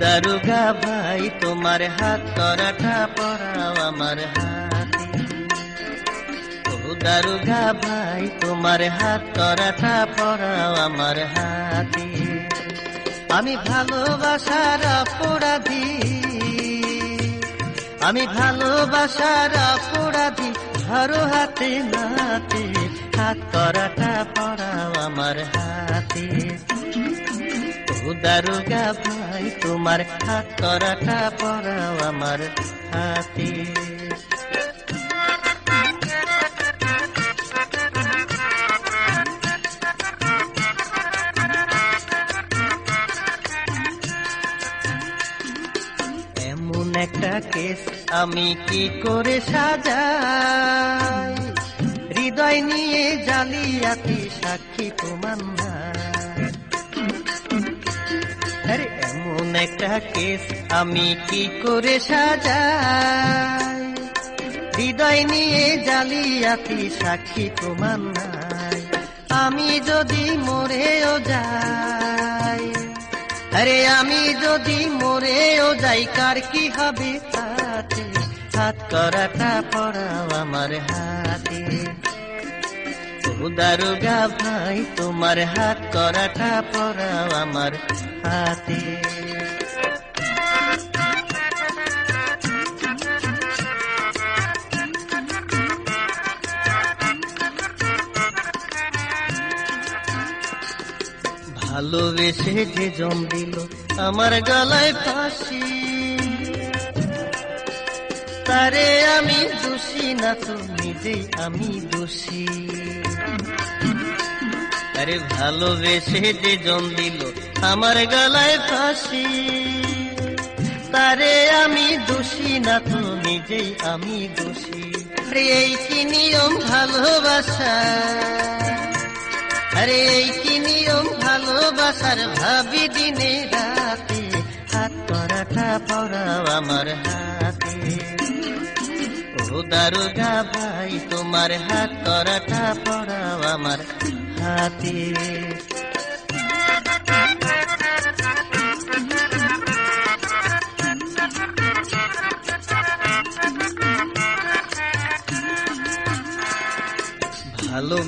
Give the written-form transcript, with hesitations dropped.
দারোগা ভাই তোমার হাত করাটা পরাও আমার হাতে। ও দারোগা ভাই তোমার হাত করাটা পরাও আমার হাতে। আমি ভালোবাসার অপরাধী, আমি ভালোবাসার অপরাধী, ধরো হাতে নাতে হাত করাটা পরাও আমার হাতে। ও দারোগা ভাই তোমার হাত করাটা পরাও আমার হাতে। এমন একটা কেস আমি কি করে সাজাই, হৃদয় নিয়ে জালিয়াতি সাক্ষী প্রমাণ নাই। আরে এমন একটা কেস আমি কি করে সাজাই, হৃদয় নিয়ে জালিয়াতি সাক্ষী প্রমাণ নাই। আমি যদি মরেও যাই, আরে আমি যদি মরেও যাই, কার কি হবে তাতে, হাত করাটা পরাও আমার হাতে। ও দারোগা ভাই তোমার হাত করাটা পরাও আমার হাতে। ভালোবেসে যে জন দিল আমার গলায় ফাঁসি, তারে আমি দোষী না তো নিজেই আমি দোষী। আরে ভালোবেসে যে জন দিল আমার গলায় ফাঁসি, তারে আমি দোষী না তো নিজেই আমি দোষী। আরে এই কি নিয়ম ভালোবাসা, আরে এই কি নিয়ম ভালোবাসার, ভাবি দিনে রাতে হাত করাটা পরাও আমার হাতে। ও দারোগা ভাই তোমার হাত করাটা পরাও আমার হাতে। ভালো